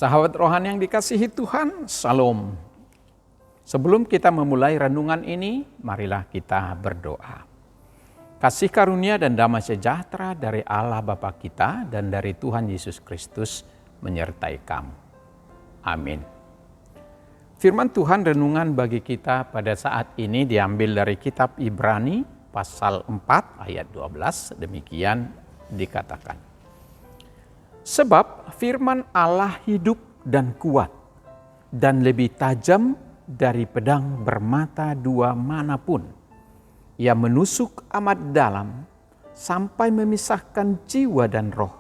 Sahabat rohani yang dikasihi Tuhan, Salam. Sebelum kita memulai renungan ini, marilah kita berdoa. Kasih karunia dan damai sejahtera dari Allah Bapa kita dan dari Tuhan Yesus Kristus menyertai kamu. Amin. Firman Tuhan renungan bagi kita pada saat ini diambil dari kitab Ibrani pasal 4 ayat 12, demikian dikatakan. Sebab firman Allah hidup dan kuat, dan lebih tajam dari pedang bermata dua manapun. Ia menusuk amat dalam, sampai memisahkan jiwa dan roh,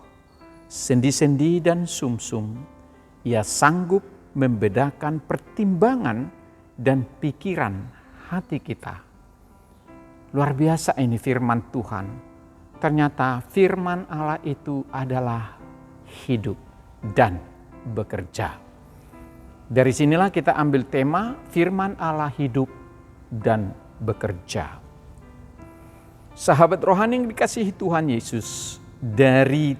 sendi-sendi dan sumsum. Ia sanggup membedakan pertimbangan dan pikiran hati kita. Luar biasa ini firman Tuhan. Ternyata firman Allah itu adalah hidup dan bekerja. Dari sinilah kita ambil tema firman Allah hidup dan bekerja. Sahabat rohani yang dikasihi Tuhan Yesus, dari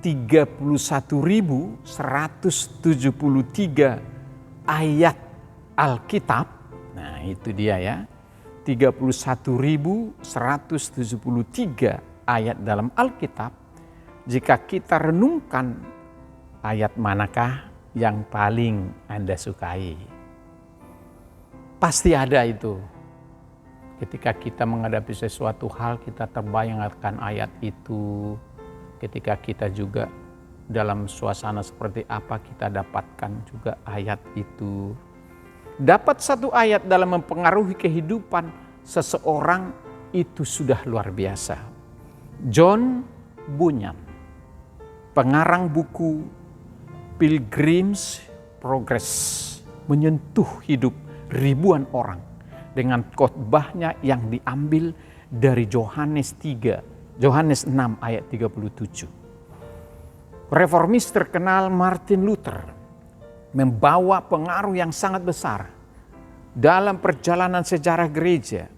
31.173 ayat Alkitab, nah itu dia ya, 31.173 ayat dalam Alkitab. Jika kita renungkan, ayat manakah yang paling Anda sukai? Pasti ada itu. Ketika kita menghadapi sesuatu hal, kita terbayang akan ayat itu. Ketika kita juga dalam suasana seperti apa, kita dapatkan juga ayat itu. Dapat satu ayat dalam mempengaruhi kehidupan seseorang itu sudah luar biasa. John Bunyan, pengarang buku Pilgrim's Progress, menyentuh hidup ribuan orang dengan khotbahnya yang diambil dari Yohanes 6 ayat 37. Reformis terkenal Martin Luther membawa pengaruh yang sangat besar dalam perjalanan sejarah gereja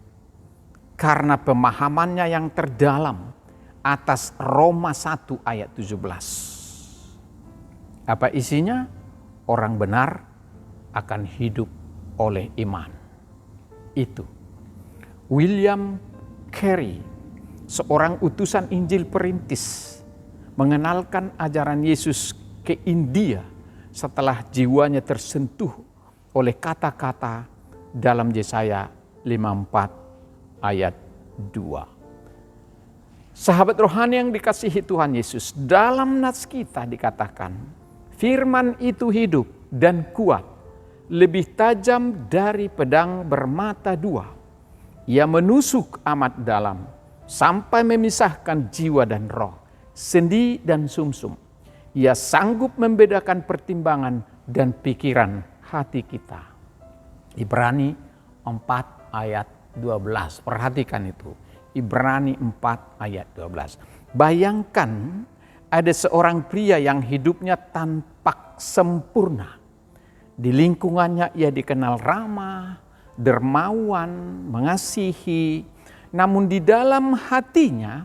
karena pemahamannya yang terdalam atas Roma 1 ayat 17. Apa isinya? Orang benar akan hidup oleh iman. Itu. William Carey, seorang utusan Injil perintis, mengenalkan ajaran Yesus ke India setelah jiwanya tersentuh oleh kata-kata dalam Yesaya 54 ayat 2. Sahabat rohani yang dikasihi Tuhan Yesus, dalam nats kita dikatakan, firman itu hidup dan kuat, lebih tajam dari pedang bermata dua. Ia menusuk amat dalam, sampai memisahkan jiwa dan roh, sendi dan sumsum. Ia sanggup membedakan pertimbangan dan pikiran hati kita. Ibrani 4 ayat 12, perhatikan itu. Ibrani 4 ayat 12. Bayangkan ada seorang pria yang hidupnya tampak sempurna. Di lingkungannya ia dikenal ramah, dermawan, mengasihi. Namun di dalam hatinya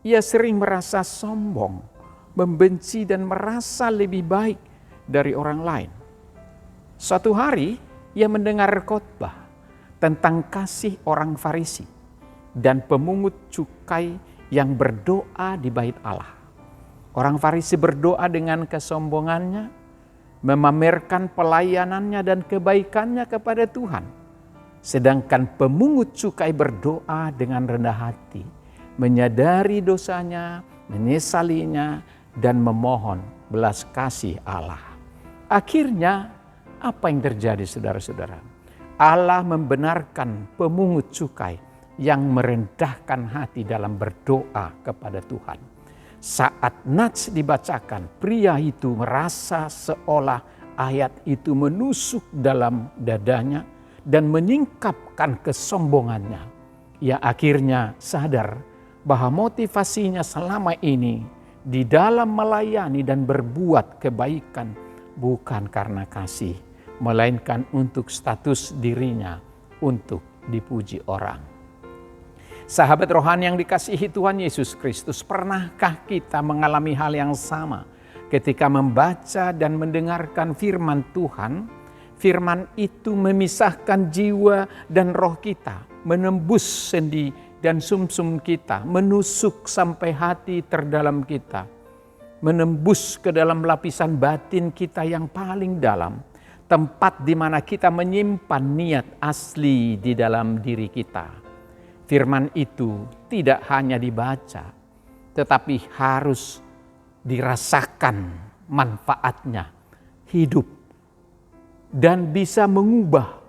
ia sering merasa sombong, membenci dan merasa lebih baik dari orang lain. Suatu hari ia mendengar khotbah tentang kasih orang Farisi dan pemungut cukai yang berdoa di bait Allah. Orang Farisi berdoa dengan kesombongannya, memamerkan pelayanannya dan kebaikannya kepada Tuhan. Sedangkan pemungut cukai berdoa dengan rendah hati, menyadari dosanya, menyesalinya, dan memohon belas kasih Allah. Akhirnya, apa yang terjadi saudara-saudara? Allah membenarkan pemungut cukai yang merendahkan hati dalam berdoa kepada Tuhan. Saat nats dibacakan, pria itu merasa seolah ayat itu menusuk dalam dadanya dan menyingkapkan kesombongannya. Ia akhirnya sadar bahwa motivasinya selama ini di dalam melayani dan berbuat kebaikan bukan karena kasih, melainkan untuk status dirinya untuk dipuji orang. Sahabat rohani yang dikasihi Tuhan Yesus Kristus, pernahkah kita mengalami hal yang sama Ketika membaca dan mendengarkan firman Tuhan, firman itu memisahkan jiwa dan roh kita, menembus sendi dan sumsum kita, menusuk sampai hati terdalam kita, menembus ke dalam lapisan batin kita yang paling dalam, tempat di mana kita menyimpan niat asli di dalam diri kita. Firman itu tidak hanya dibaca, tetapi harus dirasakan manfaatnya, hidup, dan bisa mengubah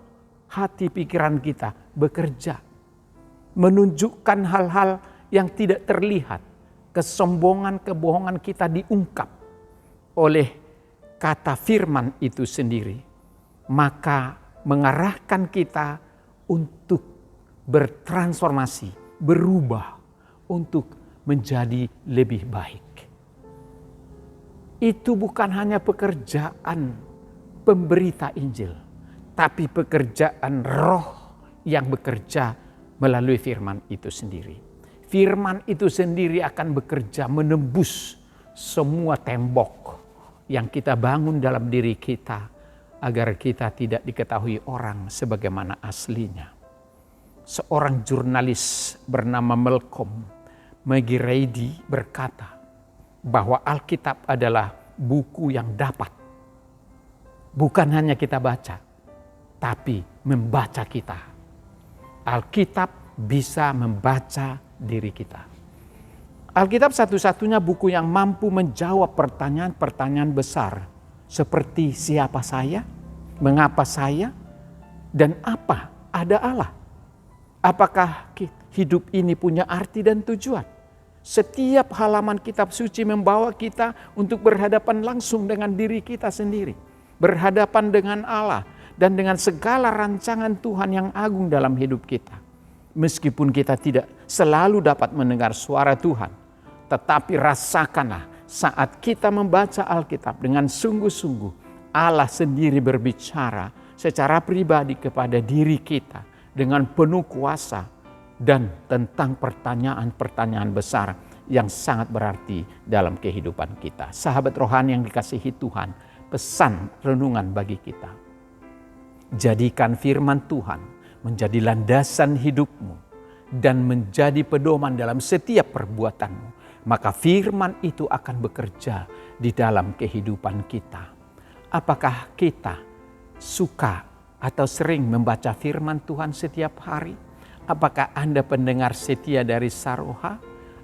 hati pikiran kita bekerja, menunjukkan hal-hal yang tidak terlihat. Kesombongan, kebohongan kita diungkap oleh kata firman itu sendiri, maka mengarahkan kita untuk bertransformasi, berubah untuk menjadi lebih baik. Itu bukan hanya pekerjaan pemberita Injil, tapi pekerjaan Roh yang bekerja melalui firman itu sendiri. Firman itu sendiri akan bekerja menembus semua tembok yang kita bangun dalam diri kita, agar kita tidak diketahui orang sebagaimana aslinya. Seorang jurnalis bernama Malcolm McGrady berkata bahwa Alkitab adalah buku yang dapat bukan hanya kita baca, tapi membaca kita. Alkitab bisa membaca diri kita. Alkitab satu-satunya buku yang mampu menjawab pertanyaan-pertanyaan besar seperti siapa saya, mengapa saya, dan apa ada Allah. Apakah hidup ini punya arti dan tujuan? Setiap halaman kitab suci membawa kita untuk berhadapan langsung dengan diri kita sendiri. Berhadapan dengan Allah dan dengan segala rancangan Tuhan yang agung dalam hidup kita. Meskipun kita tidak selalu dapat mendengar suara Tuhan, tetapi rasakanlah saat kita membaca Alkitab dengan sungguh-sungguh, Allah sendiri berbicara secara pribadi kepada diri kita dengan penuh kuasa dan tentang pertanyaan-pertanyaan besar yang sangat berarti dalam kehidupan kita. Sahabat rohani yang dikasihi Tuhan, pesan renungan bagi kita. Jadikan firman Tuhan menjadi landasan hidupmu dan menjadi pedoman dalam setiap perbuatanmu. Maka firman itu akan bekerja di dalam kehidupan kita. Apakah kita suka atau sering membaca firman Tuhan setiap hari? Apakah Anda pendengar setia dari Saroha?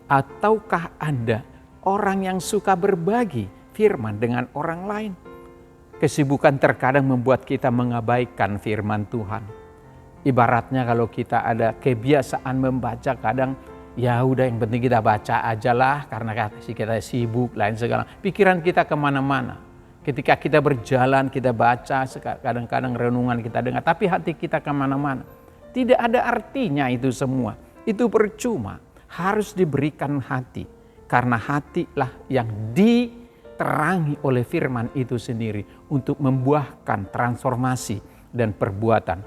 Ataukah Anda orang yang suka berbagi firman dengan orang lain? Kesibukan terkadang membuat kita mengabaikan firman Tuhan. Ibaratnya kalau kita ada kebiasaan membaca, kadang ya udah yang penting kita baca aja lah karena kita sibuk lain segala. Pikiran kita kemana-mana. Ketika kita berjalan kita baca, kadang-kadang renungan kita dengar, tapi hati kita kemana-mana. Tidak ada artinya itu semua. Itu percuma. Harus diberikan hati. Karena hatilah yang diterangi oleh firman itu sendiri untuk membuahkan transformasi dan perbuatan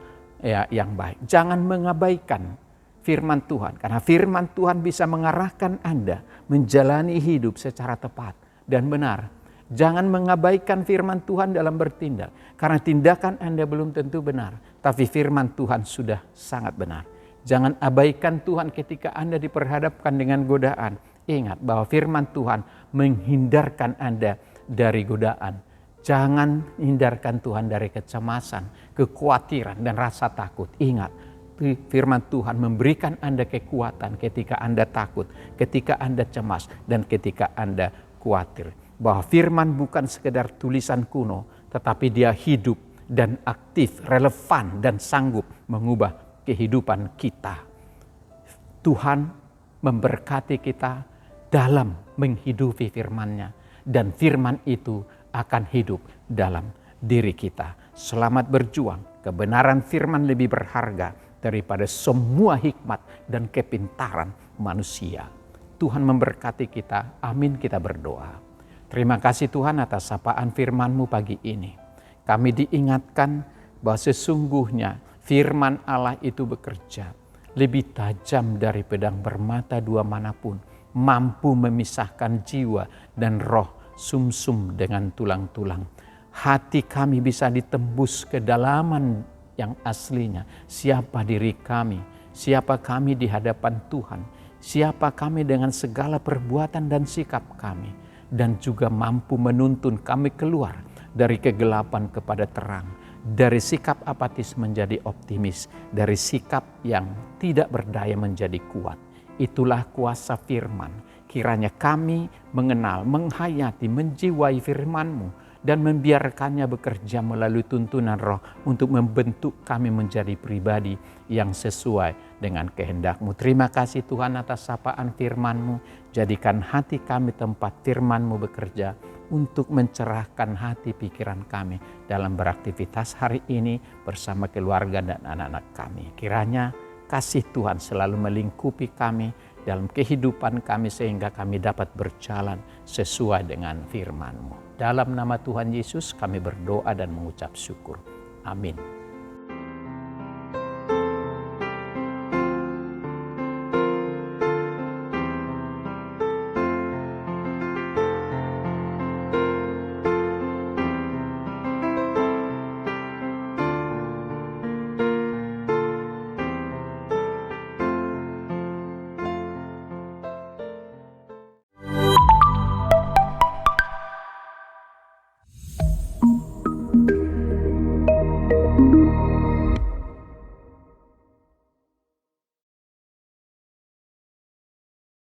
yang baik. Jangan mengabaikan firman Tuhan. Karena firman Tuhan bisa mengarahkan Anda menjalani hidup secara tepat dan benar. Jangan mengabaikan firman Tuhan dalam bertindak. Karena tindakan Anda belum tentu benar. Tapi firman Tuhan sudah sangat benar. Jangan abaikan Tuhan ketika Anda diperhadapkan dengan godaan. Ingat bahwa firman Tuhan menghindarkan Anda dari godaan. Jangan hindarkan Tuhan dari kecemasan, kekhawatiran, dan rasa takut. Ingat, firman Tuhan memberikan Anda kekuatan ketika Anda takut, ketika Anda cemas, dan ketika Anda khawatir. Bahwa firman bukan sekedar tulisan kuno, tetapi dia hidup dan aktif, relevan dan sanggup mengubah kehidupan kita. Tuhan memberkati kita dalam menghidupi firman-Nya, dan firman itu akan hidup dalam diri kita. Selamat berjuang. Kebenaran firman lebih berharga daripada semua hikmat dan kepintaran manusia. Tuhan memberkati kita. Amin, kita berdoa. Terima kasih Tuhan atas sapaan firman-Mu pagi ini. Kami diingatkan bahwa sesungguhnya firman Allah itu bekerja lebih tajam dari pedang bermata dua manapun, mampu memisahkan jiwa dan roh sumsum dengan tulang-tulang. Hati kami bisa ditembus kedalaman yang aslinya. Siapa diri kami? Siapa kami di hadapan Tuhan? Siapa kami dengan segala perbuatan dan sikap kami? Dan juga mampu menuntun kami keluar dari kegelapan kepada terang. Dari sikap apatis menjadi optimis. Dari sikap yang tidak berdaya menjadi kuat. Itulah kuasa firman. Kiranya kami mengenal, menghayati, menjiwai firman-Mu dan membiarkannya bekerja melalui tuntunan Roh untuk membentuk kami menjadi pribadi yang sesuai dengan kehendak-Mu. Terima kasih Tuhan atas sapaan firman-Mu. Jadikan hati kami tempat firman-Mu bekerja untuk mencerahkan hati pikiran kami dalam beraktivitas hari ini bersama keluarga dan anak-anak kami. Kiranya kasih Tuhan selalu melingkupi kami dalam kehidupan kami sehingga kami dapat berjalan sesuai dengan firman-Mu. Dalam nama Tuhan Yesus kami berdoa dan mengucap syukur. Amin.